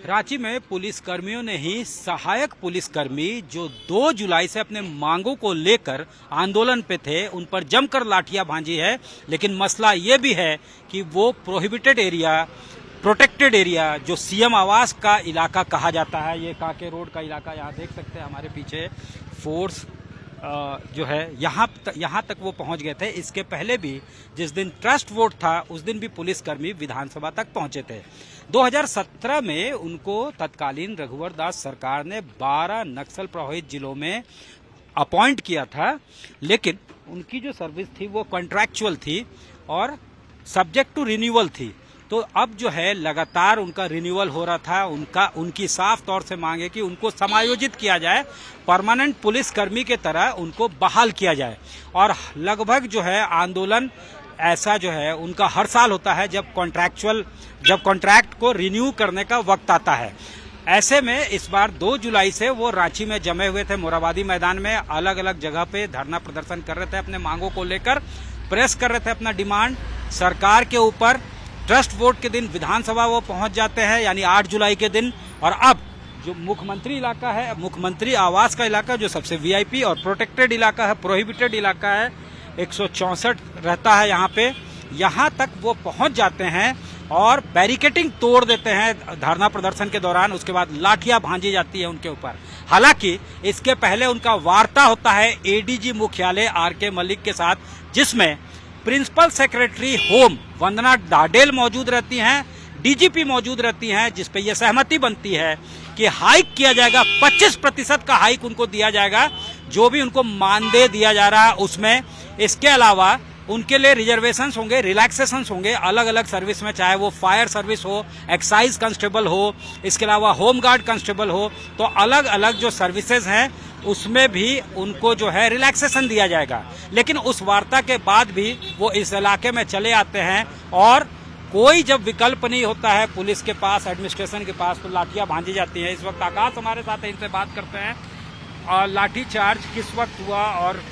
रांची में पुलिसकर्मियों ने ही सहायक पुलिसकर्मी जो 2 जुलाई से अपने मांगों को लेकर आंदोलन पे थे उन पर जमकर लाठियां भांजी है। लेकिन मसला ये भी है कि वो प्रोहिबिटेड एरिया, प्रोटेक्टेड एरिया जो सीएम आवास का इलाका कहा जाता है, ये काके रोड का इलाका, यहाँ देख सकते हैं हमारे पीछे फोर्स जो है यहाँ तक वो पहुंच गए थे। इसके पहले भी जिस दिन ट्रस्ट वोट था उस दिन भी पुलिसकर्मी विधानसभा तक पहुंचे थे। 2017 में उनको तत्कालीन रघुवर दास सरकार ने 12 नक्सल प्रभावित जिलों में अपॉइंट किया था, लेकिन उनकी जो सर्विस थी वो कॉन्ट्रैक्चुअल थी और सब्जेक्ट टू रिन्यूअल थी। तो अब जो है लगातार उनका रिन्यूअल हो रहा था। उनकी साफ तौर से मांग है कि उनको समायोजित किया जाए, परमानेंट पुलिसकर्मी के तरह उनको बहाल किया जाए। और लगभग जो है आंदोलन ऐसा जो है उनका हर साल होता है जब कॉन्ट्रैक्ट को रिन्यू करने का वक्त आता है। ऐसे में इस बार 2 जुलाई से वो रांची में जमे हुए थे, मोराबादी मैदान में अलग अलग जगह पे धरना प्रदर्शन कर रहे थे, अपने मांगों को लेकर प्रेस कर रहे थे अपना डिमांड सरकार के ऊपर। ट्रस्ट वोट के दिन विधानसभा वो पहुंच जाते हैं, यानी 8 जुलाई के दिन। और अब जो मुख्यमंत्री इलाका है, मुख्यमंत्री आवास का इलाका जो सबसे वीआईपी और प्रोटेक्टेड इलाका है, प्रोहिबिटेड इलाका है, 164 रहता है यहाँ पे, यहाँ तक वो पहुंच जाते हैं और बैरिकेटिंग तोड़ देते हैं धरना प्रदर्शन के दौरान। उसके बाद लाठियां भांजी जाती है उनके ऊपर। हालांकि इसके पहले उनका वार्ता होता है एडीजी मुख्यालय आरके मलिक के साथ, जिसमें प्रिंसिपल सेक्रेटरी होम वंदना डाडेल मौजूद रहती हैं, डीजीपी मौजूद रहती हैं, जिसपे यह सहमति बनती है कि हाइक किया जाएगा, 25% का हाइक उनको दिया जाएगा जो भी उनको मानदेय दिया जा रहा है उसमें। इसके अलावा उनके लिए रिजर्वेशंस होंगे, रिलैक्सेशंस होंगे अलग अलग सर्विस में, चाहे वो फायर सर्विस हो, एक्साइज कांस्टेबल हो, इसके अलावा होमगार्ड कांस्टेबल हो। तो अलग अलग जो सर्विसेज हैं उसमें भी उनको जो है रिलैक्सेशन दिया जाएगा। लेकिन उस वार्ता के बाद भी वो इस इलाके में चले आते हैं और कोई जब विकल्प नहीं होता है पुलिस के पास, एडमिनिस्ट्रेशन के पास, तो लाठियां भांजी जाती हैं। इस वक्त आकाश हमारे साथ है, इनसे बात करते हैं। और लाठी चार्ज किस वक्त हुआ और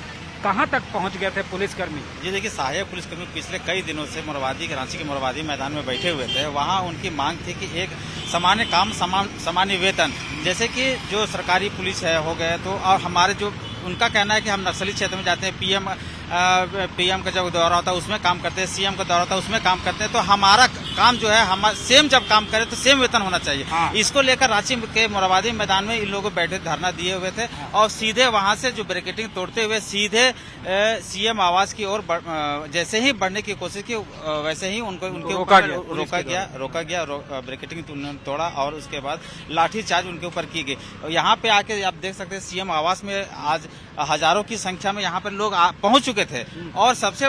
कहां तक पहुंच गए थे पुलिसकर्मी? ये देखिए, सहायक पुलिसकर्मी पिछले कई दिनों से रांची के मोराबादी मैदान में बैठे हुए थे। वहाँ उनकी मांग थी कि एक सामान्य काम, सामान्य वेतन, जैसे कि जो सरकारी पुलिस है हो गए, तो और हमारे जो उनका कहना है कि हम नक्सली क्षेत्र में जाते हैं, पीएम का जब दौरा होता है उसमें काम करते हैं, सीएम का दौरा होता है उसमें काम करते हैं, तो हमारा काम जो है हम सेम जब काम करें तो सेम वेतन होना चाहिए। हाँ। इसको लेकर रांची के मोराबादी मैदान में इन लोगों बैठे धरना दिए हुए थे। हाँ। और सीधे वहां से जो बैरिकेडिंग तोड़ते हुए सीधे सीएम आवास की ओर जैसे ही बढ़ने की कोशिश की, वैसे ही उनके रोका गया, बैरिकेडिंग तोड़ा और उसके बाद लाठीचार्ज उनके ऊपर की गई। यहाँ पे आके आप देख सकते हैं सीएम आवास में आज हजारों की संख्या में यहाँ पर लोग पहुंच चुके थे। और सबसे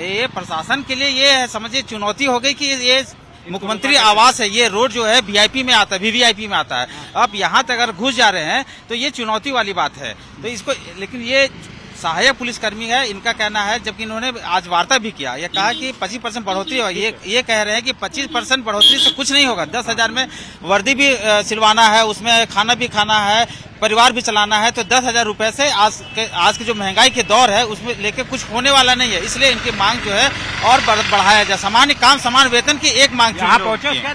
ये प्रशासन के लिए ये समझिए चुनौती हो गई कि ये मुख्यमंत्री आवास है, ये रोड जो है वीआईपी में आता है, वीवीआईपी में आता है। अब यहाँ तक अगर घुस जा रहे हैं तो ये चुनौती वाली बात है। तो इसको, लेकिन ये सहायक पुलिसकर्मी है, इनका कहना है, जबकि इन्होंने आज वार्ता भी किया, ये कहा कि 25% बढ़ोतरी हो। ये कह रहे हैं कि 25% बढ़ोतरी से कुछ नहीं होगा। 10,000 में वर्दी भी सिलवाना है, उसमें खाना भी खाना है, परिवार भी चलाना है, तो 10,000 रुपए से आज के जो महंगाई के दौर है उसमें लेके कुछ होने वाला नहीं है। इसलिए इनकी मांग जो है और बढ़ाया जाए। सामान्य काम समान वेतन की एक मांग थी।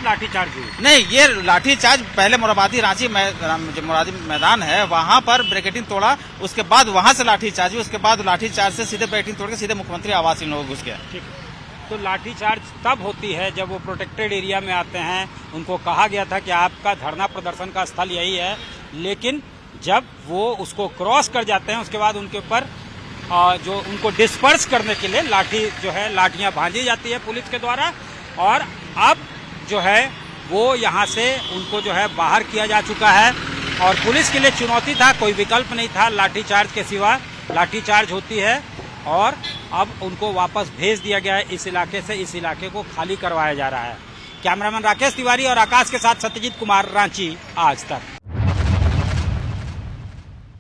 लाठीचार्ज नहीं, ये लाठीचार्ज पहले मोराबादी रांची मोराबादी मैदान है वहां पर ब्रैकेटिंग तोड़ा, उसके बाद वहां से लाठीचार्ज, उसके बाद लाठीचार्ज से सीधे बैटिंग तोड़ के सीधे मुख्यमंत्री आवास इन लोगों घुस गया। तो लाठीचार्ज तब होती है जब वो प्रोटेक्टेड एरिया में आते हैं। उनको कहा गया था कि आपका धरना प्रदर्शन का स्थल यही है, लेकिन जब वो उसको क्रॉस कर जाते हैं उसके बाद उनके ऊपर जो उनको डिस्पर्स करने के लिए लाठियां भांजी जाती है पुलिस के द्वारा। और अब जो है वो यहाँ से उनको जो है बाहर किया जा चुका है। और पुलिस के लिए चुनौती था, कोई विकल्प नहीं था लाठीचार्ज के सिवा। लाठीचार्ज होती है और अब उनको वापस भेज दिया गया है इस इलाके से, इस इलाके को खाली करवाया जा रहा है। कैमरामैन राकेश तिवारी और आकाश के साथ सत्यजीत कुमार, रांची आज तक।